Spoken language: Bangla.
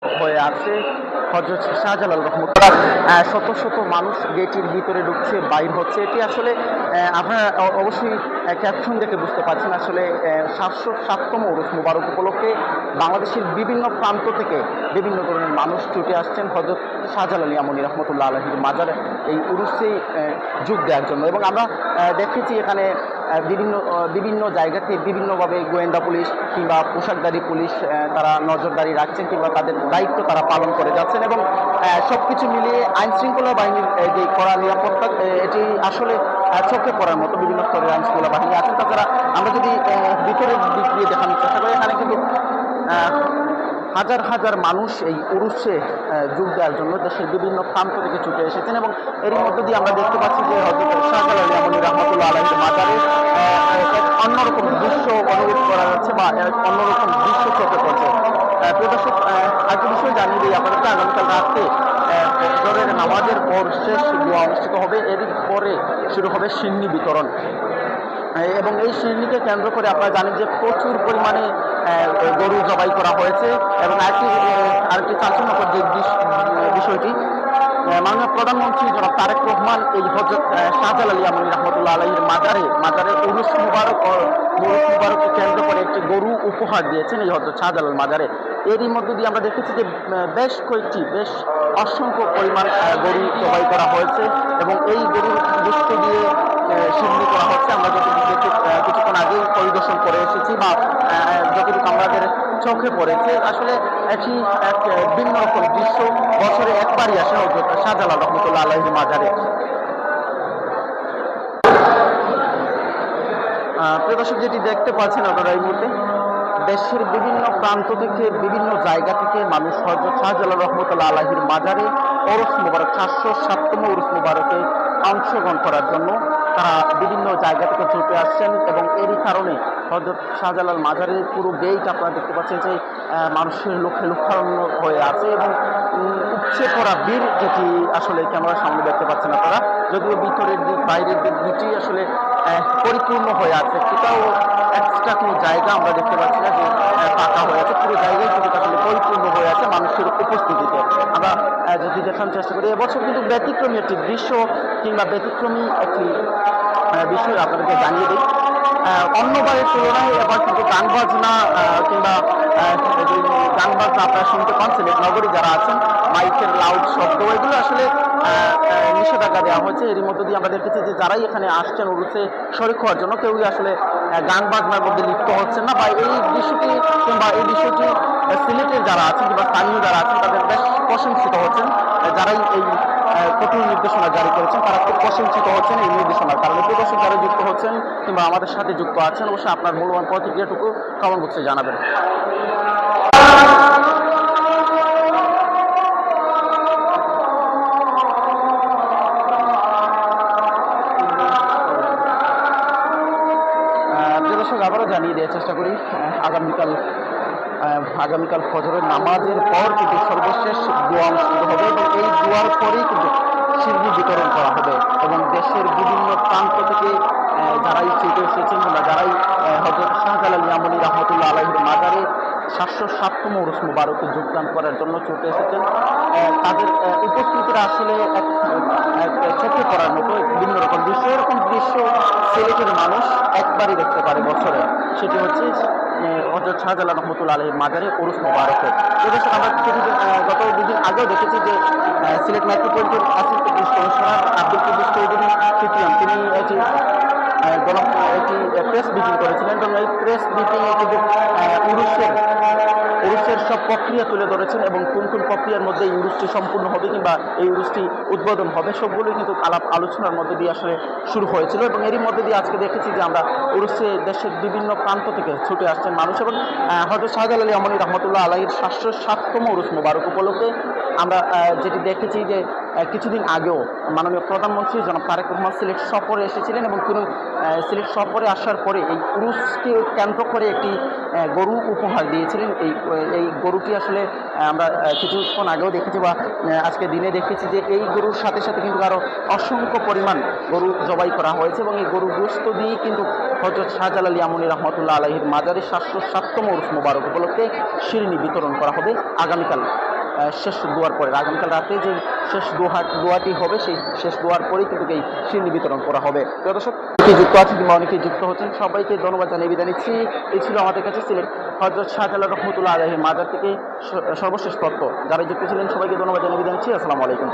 হয়ে আছে হযরত শাহজালাল রহমতুল্লাহ। শত শত মানুষ গেটের ভিতরে ঢুকছে, বাইর হচ্ছে। এটি আসলে আপনারা অবশ্যই ক্যাপশন দেখে বুঝতে পারছেন, আসলে 707তম উরুস মুবারক উপলক্ষে বাংলাদেশের বিভিন্ন প্রান্ত থেকে বিভিন্ন ধরনের মানুষ ছুটে আসছেন হযরত শাহজালাল ইয়ামানী রহমতুল্লাহ আলাইহির মাজারে এই উরুসে যোগ দেওয়ার জন্য। এবং আমরা দেখেছি এখানে বিভিন্ন জায়গাতে বিভিন্নভাবে গোয়েন্দা পুলিশ কিংবা পোশাকধারী পুলিশ তারা নজরদারি রাখছেন কিংবা তাদের দায়িত্ব তারা পালন করে যাচ্ছেন। এবং সবকিছু মিলিয়ে আইন শৃঙ্খলা বাহিনীর যে কড়া নিরাপত্তা, এটি আসলে চোখে পড়ার মতো। বিভিন্ন স্তরের আইন শৃঙ্খলা বাহিনী আছেন। তাছাড়া আমরা যদি ভিতরের দিক দিয়ে দেখানোর চেষ্টা করি, এখানে কিন্তু হাজার হাজার মানুষ এই উরুসে যোগ দেওয়ার জন্য দেশের বিভিন্ন প্রান্ত থেকে ছুটে এসেছেন। এবং এর মধ্য দিয়ে আমরা দেখতে পাচ্ছি যে হযরত শাহজালাল ইয়ামানী রহমতুল্লাহ আলাইহির মাজারে এক অন্যরকম দৃশ্য অনুভব করা যাচ্ছে বা অন্যরকম দৃশ্য চোখে পড়ছে। প্রিয় দর্শক, আরেকটি বিষয় জানিয়ে দিই আপনাদেরকে, আগামীকাল রাত্রে ফজরের নামাজের পর শেষ দোয়া অনুষ্ঠিত হবে। এর পরে শুরু হবে সিন্নি বিতরণ। এবং এই সিন্নিকে কেন্দ্র করে আপনারা জানেন যে প্রচুর পরিমাণে গরু জবাই করা হয়েছে। এবং আরেকটি চাঞ্চল্যকর যে বিষয়টি, মাননীয় প্রধানমন্ত্রী জনাব তারেক রহমান এই হযরত শাহজালাল ইয়ামানী রহমতুল্লাহ আলাইহির মাজারে উরুস মুবারককে কেন্দ্র করে একটি গরু উপহার দিয়েছেন এই হযরত শাহজালাল মাজারে। এরই মধ্য দিয়ে আমরা দেখেছি যে বেশ অসংখ্য পরিমাণ গরু জবাই করা হয়েছে এবং এই গরুর গোশত দিয়ে সিন্নি করা হচ্ছে। আমরা কিছুক্ষণ আগেই পরিদর্শন করে এসেছি বা যতটুকু আমাদের চোখে পড়েছে, আসলে একটি এক ভিন্ন রকম দৃশ্য বছরে একবারই আসে হযরত শাহজালাল রহমতুল্লাহ আলাইহির মাজারে। প্রিয় দর্শক, যেটি দেখতে পাচ্ছেন আপনারা এই মুহূর্তে, দেশের বিভিন্ন প্রান্ত থেকে বিভিন্ন জায়গা থেকে মানুষ হযরত শাহজালাল রহমতুল্লাহ আলাইহির মাজারে উরুস মুবারক 707তম উরুস মুবারকে অংশগ্রহণ করার জন্য তারা বিভিন্ন জায়গা থেকে ছুটে আসছেন। এবং এরই কারণে হযরত শাহজালাল মাজারের পুরো গেট আপনারা দেখতে পাচ্ছেন যে মানুষের লক্ষ্যে লক্ষারণ্য হয়ে আছে। এবং উপচে পড়া ভিড়, যেটি আসলে ক্যামেরার সামনে দেখতে পাচ্ছেন আপনারা, যদিও ভিতরের দিক বাইরের দিক দুটি আসলে পরিপূর্ণ হয়ে আছে, কোথাও এক্সট্রা কোনো জায়গা আমরা দেখতে পাচ্ছি না যে ফাঁকা হয়ে আছে। পুরো জায়গায় কিন্তু আসলে পরিপূর্ণ হয়ে আছে মানুষের উপস্থিতিতে। আমরা যদি দেখানোর চেষ্টা করি, এবছর কিন্তু ব্যতিক্রমী একটি দৃশ্য কিংবা ব্যতিক্রমী একটি বিষয় আপনাদেরকে জানিয়ে দিই। অন্যবারের তুলনায় এবার কিন্তু গান বাজনা কিংবা আপনারা শুনতে পান, সিলেট নগরী যারা আছেন, মাইকের লাউড শব্দ, এগুলো আসলে নিষেধাজ্ঞা দেওয়া হয়েছে। এরই মধ্য দিয়ে আমরা দেখেছি যে যারাই এখানে আসছেন উরুসে শরীক হওয়ার জন্য, কেউই আসলে গান বাজনার মধ্যে লিপ্ত হচ্ছেন না। বা এই দৃশ্যটি কিংবা এই বিষয়টি সিলেটের যারা আছেন কিংবা স্থানীয় যারা আছেন তাদের বেশ প্রশংসিত হচ্ছেন। যারাই এই কঠোর নির্দেশনা জারি করেছেন তারা খুব প্রশংসিত হচ্ছেন এই নির্দেশনার কারণে। প্রদর্শক যারা যুক্ত হচ্ছেন কিংবা আমাদের সাথে যুক্ত আছেন, অবশ্যই আপনার মূল্যবান প্রতিক্রিয়াটুকু কমেন্ট বক্সে জানাবেন। আবারও জানিয়ে দেওয়ার চেষ্টা করি, আগামীকাল ফজরের নামাজের পর কিন্তু সর্বশেষ দোয়া অনুষ্ঠিত হবে এবং এই দোয়ার পরেই কিন্তু সিন্নি বিতরণ করা হবে। এবং দেশের বিভিন্ন প্রান্ত থেকে যারাই ছুটে এসেছেন বা যারাই হযরত শাহজালাল ইয়ামানী রহমতুল্লাহ আলাইহির মাজারে 707তম উরুস মুবারকে যোগদান করার জন্য ছুটে এসেছেন, তাদের উপস্থিতিটা আসলে চোখে পড়ার মতো বিভিন্ন রকম দৃশ্য। এরকম দৃশ্য সিলেটের মানুষ একবারই দেখতে পারে বছরে, সেটি হচ্ছে হযরত শাহজালাল রহমতুল্লাহ আলাইহির মাজারে উরুস মুবারকে। এদেশে আমরা গত দুদিন আগেও দেখেছি যে Sylhet metropolitan assistant police commissioner Abdul Quddus Chowdhury CPM, তিনি একটি প্রেস মিটিং করেছিলেন এবং এই প্রেস মিটিংয়ে কিন্তু উরুসের সব প্রক্রিয়া তুলে ধরেছেন এবং কোন কোন প্রক্রিয়ার মধ্যে এই উরুসটি সম্পূর্ণ হবে কিংবা এই উরুসটি উদ্বোধন হবে, সবগুলোই কিন্তু আলোচনার মধ্যে দিয়ে আসলে শুরু হয়েছিল। এবং এরই মধ্যে দিয়ে আজকে দেখেছি যে আমরা উরুসে দেশের বিভিন্ন প্রান্ত থেকে ছুটে আসছেন মানুষ। এবং হযরত শাহজালাল ইয়ামানী রহমতুল্লাহ আলাইহির 707তম উরুস মুবারক উপলক্ষে আমরা যেটি দেখেছি যে কিছুদিন আগেও মাননীয় প্রধানমন্ত্রী জনাব তারেক রহমান সিলেট সফরে এসেছিলেন এবং তিনি সিলেট সফরে আসার পরে এই উরুসকে কেন্দ্র করে একটি গরু উপহার দিয়েছিলেন। এই গরুটি আসলে আমরা কিছুক্ষণ আগেও দেখেছি বা আজকে দিনে দেখেছি যে এই গরুর সাথে সাথে কিন্তু আরও অসংখ্য পরিমাণ গরু জবাই করা হয়েছে এবং এই গরুর গোশত দিয়েই কিন্তু হযরত শাহজালাল ইয়ামানী রহমতুল্লাহ আলাইহির মাজারে 707তম উরুস মুবারক উপলক্ষে শিরনি বিতরণ করা হবে আগামীকাল। শেষ দোয়ার পরে, আগামীকাল রাতে যে শেষ দোয়াটি হবে সেই শেষ দোয়ার পরেই কিন্তু এই সিন্নি বিতরণ করা হবে। প্রিয় দর্শক, অনেকে যুক্ত আছেন কিংবা অনেকেই যুক্ত হচ্ছেন, সবাইকে ধন্যবাদ জানিয়ে বিদায় নিচ্ছি। এই ছিল আমাদের কাছে সিলেট হযরত শাহজালাল রহমতুল্লাহ আলাইহি মাজার থেকে সর্বশেষ তথ্য। যারা যুক্ত ছিলেন সবাইকে ধন্যবাদ জানিয়ে বিদায় নিচ্ছি। আসসালামু আলাইকুম।